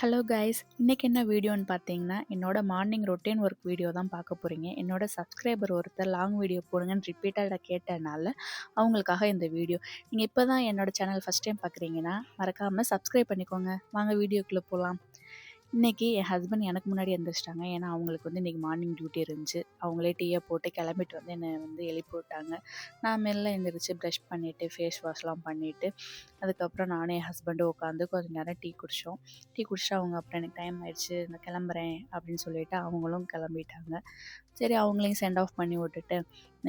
Hello guys, இன்னைக்கு என்ன வீடியோன்னு பார்த்தீங்கன்னா, என்னோட மார்னிங் ரொட்டீன் ஒர்க் வீடியோ தான் பார்க்க போறீங்க. என்னோட சப்ஸ்கிரைபர் ஒருத்தர் லாங் வீடியோ போடுங்கன்னு ரிப்பீட்டடா கேட்டனால, அவங்களுக்காக இந்த வீடியோ. நீங்க இப்போ தான் என்னோட சேனல் ஃபர்ஸ்ட் டைம் பார்க்குறீங்கன்னா, மறக்காம சப்ஸ்கிரைப் பண்ணிக்கோங்க. வாங்க வீடியோக்குள்ள போலாம். இன்னைக்கு என் ஹஸ்பண்ட் எனக்கு முன்னாடி எந்திரிச்சிட்டாங்க. ஏன்னா, அவங்களுக்கு வந்து இன்னைக்கு மார்னிங் டியூட்டி இருந்துச்சு. அவங்களே டீய போட்டு கிளம்பிட்டு வந்து என்னை வந்து எழுப்பி விட்டாங்க. நான் மெல்ல எந்திரிச்சு ப்ரஷ் பண்ணிட்டு, ஃபேஸ் வாஷ்லாம் பண்ணிட்டு, அதுக்கப்புறம் நானும் என் ஹஸ்பண்டும் உட்காந்து கொஞ்சம் நேரம் டீ குடித்தோம். டீ குடிச்சிட்டு அவங்க அப்புறம் எனக்கு டைம் ஆயிடுச்சு, நான் கிளம்புறேன் அப்படின்னு சொல்லிட்டு அவங்களும் கிளம்பிட்டாங்க. சரி, அவங்களையும் சென்ட் ஆஃப் பண்ணி விட்டுட்டு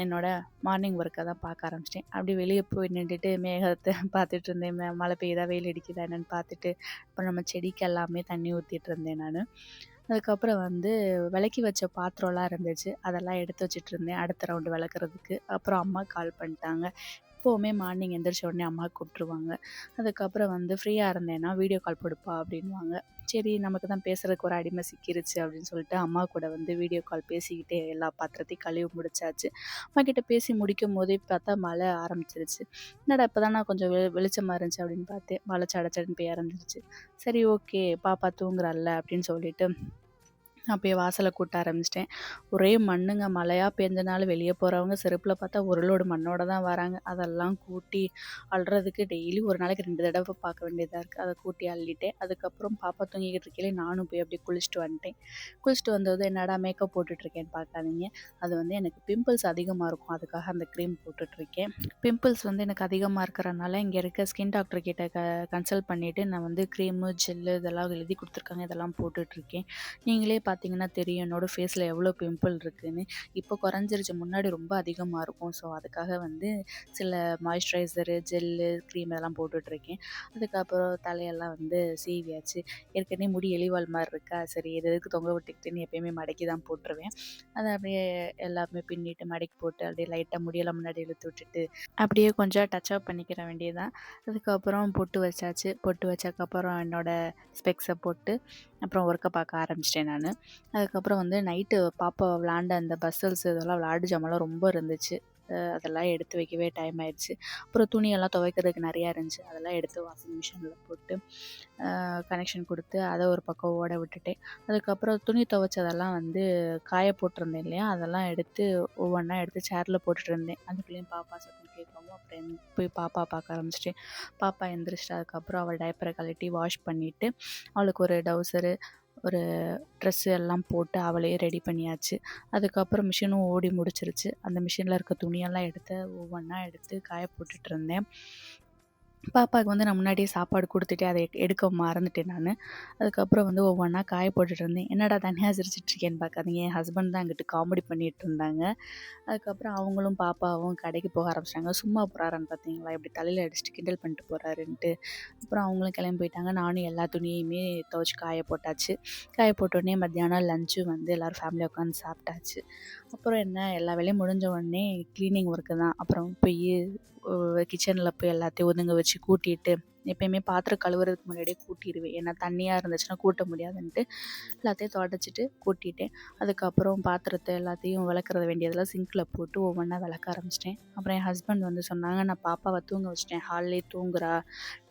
என்னோட மார்னிங் ஒர்க்கை தான் பார்க்க ஆரம்பிச்சிட்டேன். அப்படி வெளியே போய் நின்றுட்டு மேகத்தை பார்த்துட்டு இருந்தேன். மழை பெய்யுதா வெயில் அடிக்குதா என்னன்னு பார்த்துட்டு, அப்புறம் நம்ம செடிக்கு எல்லாமே தண்ணி ஊற்றிட்டு இருந்தேன் நான். அதுக்கப்புறம் வந்து விளக்கி வச்ச பாத்திரம்லாம் இருந்துச்சு, அதெல்லாம் எடுத்து வச்சுட்டு இருந்தேன் அடுத்த ரவுண்டு விளக்குறதுக்கு. அப்புறம் அம்மா கால் பண்ணிட்டாங்க. எப்போவுமே மார்னிங் எந்திரிச்ச உடனே அம்மா கூப்பிட்ருவாங்க. அதுக்கப்புறம் வந்து ஃப்ரீயாக இருந்தேன்னா வீடியோ கால் போடுப்பா அப்படின்வாங்க. சரி, நமக்கு தான் பேசுறதுக்கு ஒரு அடிமை சிக்கிருச்சு அப்படின்னு சொல்லிட்டு அம்மா கூட வந்து வீடியோ கால் பேசிக்கிட்டே எல்லா பாத்திரத்தையும் கழுவி முடிச்சாச்சு. அம்மா கிட்ட பேசி முடிக்கும் போதே பார்த்தா மழை ஆரம்பிச்சிருச்சு. என்னடா இப்போ தானே கொஞ்சம் வெளிச்சமாக இருந்துச்சு அப்படின்னு பார்த்தேன், மழை சடச்சடன்னு பெய்ய ஆரம்பிச்சிருச்சு. சரி, ஓகே, பாப்பா தூங்குறாள்ல அப்படின்னு சொல்லிட்டு அப்பயே வாசலை கூட்ட ஆரம்பிச்சிட்டேன். ஒரே மண்ணுங்க, மழையாக பெஞ்சனால வெளியே போகிறவங்க செருப்பில் பார்த்தா ஒரு லோடு மண்ணோட தான் வராங்க. அதெல்லாம் கூட்டி அள்ளுறதுக்கு டெய்லி ஒரு நாளைக்கு 2 தடவை பார்க்க வேண்டியதாக இருக்குது. அதை கூட்டி அள்ளிட்டேன். அதுக்கப்புறம் பாப்பா தூங்கிக்கிட்டு இருக்கையிலே நானும் போய் அப்படியே குளிச்சுட்டு வந்துட்டேன். குளிச்சுட்டு வந்தது என்னடா மேக்கப் போட்டுட்ருக்கேன்னு பார்க்காதீங்க. அது வந்து எனக்கு பிம்பிள்ஸ் அதிகமாக இருக்கும், அதுக்காக அந்த க்ரீம் போட்டுட்ருக்கேன். பிம்பிள்ஸ் வந்து எனக்கு அதிகமாக இருக்கிறனால இங்கே இருக்க ஸ்கின் டாக்டர் கிட்ட கன்சல்ட் பண்ணிவிட்டு நான் வந்து க்ரீமு ஜெல்லு இதெல்லாம் எழுதி கொடுத்துருக்காங்க, இதெல்லாம் போட்டுட்ருக்கேன். நீங்களே பார்த்தீங்கன்னா தெரியும் என்னோடய ஃபேஸில் எவ்வளோ பிம்பிள் இருக்குதுன்னு. இப்போ குறைஞ்சிருச்சு, முன்னாடி ரொம்ப அதிகமாக இருக்கும். ஸோ அதுக்காக வந்து சில மாய்ஸ்சரைசரு, ஜெல்லு, க்ரீம் இதெல்லாம் போட்டுட்ருக்கேன். அதுக்கப்புறம் தலையெல்லாம் வந்து சீவியாச்சு. ஏற்கனவே முடி எலிவால் மாதிரி இருக்கா, சரி இது எதுக்கு தொங்க விட்டுக்கிட்டுன்னு எப்பயுமே மடக்கி தான் போட்டுருவேன். அதை அப்படியே எல்லாமே பின்னிட்டு மடக்கி போட்டு அப்படியே லைட்டாக முடியெல்லாம் முன்னாடி இழுத்து விட்டுட்டு அப்படியே கொஞ்சம் டச்சப் பண்ணிக்கிற வேண்டியதுதான். அதுக்கப்புறம் பொட்டு வச்சாச்சு. பொட்டு வச்சதுக்கப்புறம் என்னோடய ஸ்பெக்ஸை போட்டு அப்புறம் ஒர்க்கை பார்க்க ஆரம்பிச்சிட்டேன் நான். அதுக்கப்புறம் வந்து நைட்டு பாப்பா விளாண்ட அந்த பஸ்ஸல்ஸ் இதெல்லாம் விளாட்டு ஜாமான்லாம் ரொம்ப இருந்துச்சு. அதெல்லாம் எடுத்து வைக்கவே டைம் ஆயிடுச்சு. அப்புறம் துணியெல்லாம் துவைக்கிறதுக்கு நிறையா இருந்துச்சு, அதெல்லாம் எடுத்து வாஷிங் மிஷினில் போட்டு கனெக்ஷன் கொடுத்து அதை ஒரு பக்கம் ஓட விட்டுட்டேன். அதுக்கப்புறம் துணி துவைச்சதெல்லாம் வந்து காய போட்டிருந்தேன் இல்லையா, அதெல்லாம் எடுத்து ஒவ்வொன்றா எடுத்து சேரில் போட்டுட்டு இருந்தேன். அதுக்குள்ளேயும் பாப்பா சத்தம் கேட்கவும் அப்புறம் போய் பாப்பா பார்க்க ஆரம்பிச்சிட்டேன். பாப்பா எந்திரிச்சிட்டு அதுக்கப்புறம் அவள் டைப்பரை கழட்டி வாஷ் பண்ணிவிட்டு அவளுக்கு ஒரு டவுசரு, ஒரு ட்ரெஸ்ஸு எல்லாம் போட்டு அவளையே ரெடி பண்ணியாச்சு. அதுக்கப்புறம் மிஷினும் ஓடி முடிச்சிருச்சு. அந்த மிஷினில் இருக்க துணியெல்லாம் எடுத்து ஒவ்வொன்றா எடுத்து காய போட்டுட்ருந்தேன். பாப்பாவுக்கு வந்து நான் முன்னாடியே சாப்பாடு கொடுத்துட்டு அதை எடுக்க மறந்துட்டேன் நான். அதுக்கப்புறம் வந்து ஒவ்வொன்றா காய போட்டுட்டு இருந்தேன். என்னடா தனியாக சிரிச்சிட்ருக்கேன்னு பார்க்காதீங்க, என் ஹஸ்பண்ட் தான் அங்கிட்டு காமெடி பண்ணிகிட்டு இருந்தாங்க. அதுக்கப்புறம் அவங்களும் பாப்பாவும் கடைக்கு போக ஆரம்பிச்சிட்டாங்க. சும்மா போகிறாருன்னு பார்த்தீங்களா, இப்படி தலையில் அடிச்சுட்டு கிண்டல் பண்ணிட்டு போகிறாருன்ட்டு. அப்புறம் அவங்களும் கிளம்பி போயிட்டாங்க. நானும் எல்லா துணியுமே துவைச்சி காய போட்டாச்சு. காய போட்டோடனே மத்தியானம் லஞ்சு வந்து எல்லோரும் ஃபேமிலியாக உட்காந்து சாப்பிட்டாச்சு. அப்புறம் என்ன, எல்லா வேலையும் முடிஞ்ச உடனே க்ளீனிங் ஒர்க்கு தான். அப்புறம் போய் கிச்சனில் போய் எல்லாத்தையும் ஒதுங்க வச்சு கூட்டிட்டு, எப்பயுமே பாத்திரம் கழுவுறதுக்கு முன்னாடியே கூட்டிடுவேன். ஏன்னா தண்ணியாக இருந்துச்சுன்னா கூட்ட முடியாதுன்ட்டு எல்லாத்தையும் தொடச்சிட்டு கூட்டிட்டேன். அதுக்கப்புறம் பாத்திரத்தை எல்லாத்தையும் விளக்குற வேண்டியதெல்லாம் சிங்கில் போட்டு ஒவ்வொன்றா விளக்க ஆரம்பிச்சிட்டேன். அப்புறம் என் ஹஸ்பண்ட் வந்து சொன்னாங்க, நான் பாப்பாவை தூங்க வச்சிட்டேன், ஹால்லே தூங்குறா,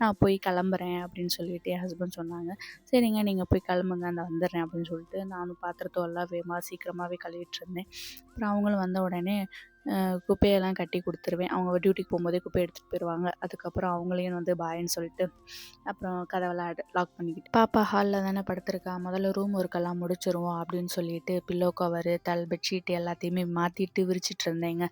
நான் போய் கிளம்புறேன் அப்படின்னு சொல்லிட்டு என் ஹஸ்பண்ட் சொன்னாங்க. சரிங்க, நீங்கள் போய் கிளம்புங்க, நான் வந்துடுறேன் அப்படின்னு சொல்லிட்டு நானும் பாத்திரத்தை எல்லாம் சீக்கிரமாகவே கழுவிட்டு இருந்தேன். அப்புறம் அவங்களும் வந்த உடனே குப்பையெல்லாம் கட்டி கொடுத்துருவேன். அவங்க டியூட்டிக்கு போகும்போதே குப்பையை எடுத்துகிட்டு போயிடுவாங்க. அதுக்கப்புறம் அவங்களையும் வந்து பாய்ன்னு சொல்லிட்டு அப்புறம் கதவெல்லாம் லாக் பண்ணிக்கிட்டு, பாப்பா ஹாலில் தானே படுத்திருக்கா, முதல்ல ரூம் ஒர்க்கெல்லாம் முடிச்சிருவோம் அப்படின்னு சொல்லிட்டு பில்லோ கவரு, பெட்ஷீட் எல்லாத்தையுமே மாற்றிட்டு விரிச்சிட்டு இருந்தேங்க.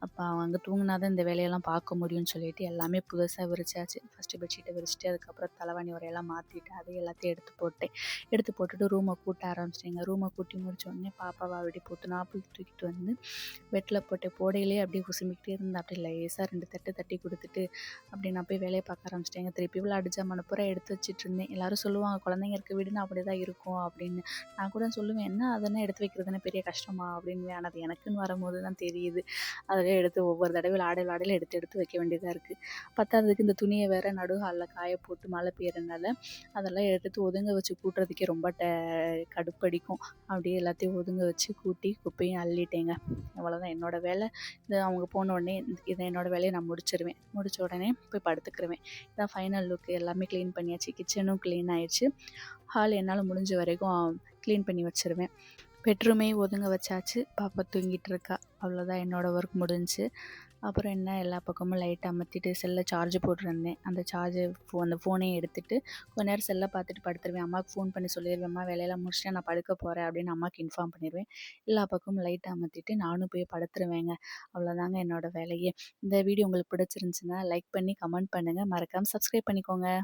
அப்போ அவங்க தூங்கினா தான் இந்த வேலையெல்லாம் பார்க்க முடியும்னு சொல்லிட்டு எல்லாமே புதுசாக விரிச்சாச்சு. ஃபஸ்ட்டு பெட்ஷீட்டை விரிச்சிட்டு அதுக்கப்புறம் தலைவாணி உரையெல்லாம் மாற்றிட்டு அதை எல்லாத்தையும் எடுத்து போட்டுட்டு ரூமை கூட்ட ஆரம்பிச்சிட்டேங்க. ரூமை கூட்டி முடிச்ச உடனே பாப்பாவை அப்படி பொத்துனாப்புல தூக்கிட்டு வந்து பெட்டில் போட்டு போடையிலே அப்படியே குசுமிக்கிட்டே இருந்தேன். அப்படியே லேசாக 2 தட்டு தட்டி கொடுத்துட்டு அப்படி நான் போய் வேலையை பார்க்க ஆரம்பிச்சிட்டேங்க. திருப்பி விளையாட்டு ஜாமானை பூரா எடுத்து வச்சுட்டு இருந்தேன். எல்லோரும் சொல்லுவாங்க, குழந்தைங்க இருக்க வீடுன்னு அப்படி தான் இருக்கும் அப்படின்னு. நான் கூட சொல்லுவேன், என்ன அதெல்லாம் எடுத்து வைக்கிறதுன்னு பெரிய கஷ்டமா அப்படின்வேன். ஆனால் அது எனக்குன்னு வரும்போது தான் தெரியுது. அதிலே எடுத்து ஒவ்வொரு தடவை விளையாடையில் எடுத்து வைக்க வேண்டியதாக இருக்குது. பத்தாததுக்கு இந்த துணியை வேற நடு ஹாலில் காய போட்டு மழை பெய்யறதுனால அதெல்லாம் எடுத்து ஒதுங்க வச்சு கூட்டுறதுக்கே ரொம்ப கடுப்படிக்கும். அப்படியே எல்லாத்தையும் ஒதுங்க வச்சு கூட்டி குப்பையும் அள்ளிட்டேங்க. அவ்வளோதான் என்னோடய வேலை. இது அவங்க போன உடனே இதை என்னோடய வேலையை நான் முடிச்சிருவேன். முடித்த உடனே போய் படுத்துக்கிருவேன். இதான் ஃபைனல் லுக். எல்லாமே க்ளீன் பண்ணியாச்சு. கிச்சனும் க்ளீன் ஆயிடுச்சு. ஹால் என்னால் முடிஞ்ச வரைக்கும் க்ளீன் பண்ணி வச்சுருவேன். பெட்ரூமே ஒதுங்க வச்சாச்சு. பாப்பா தூங்கிட்டு இருக்கா. அவ்வளோதான், என்னோடய ஒர்க் முடிஞ்சுச்சு. அப்புறம் என்ன, எல்லா பக்கமும் லைட் அமர்த்திட்டு செல்லை சார்ஜ் போட்டிருந்தேன். அந்த அந்த ஃபோனையும் எடுத்துகிட்டு கொஞ்ச நேரம் செல்லை பார்த்துட்டு படுத்துருவேன். அம்மாவுக்கு ஃபோன் பண்ணி சொல்லிடுவேன், அம்மா வேலையெல்லாம் முடிச்சுட்டு நான் படுக்க போகிறேன் அப்படின்னு அம்மாவுக்கு இன்ஃபார்ம் பண்ணிடுவேன். எல்லா பக்கமும் லைட் அமர்த்திட்டு நானும் போய் படுத்துருவேங்க. அவ்வளோதாங்க என்னோடய வேலையே. இந்த வீடியோ உங்களுக்கு பிடிச்சிருந்துச்சுன்னா லைக் பண்ணி கமெண்ட் பண்ணுங்கள். மறக்காமல் சப்ஸ்கிரைப் பண்ணிக்கோங்க.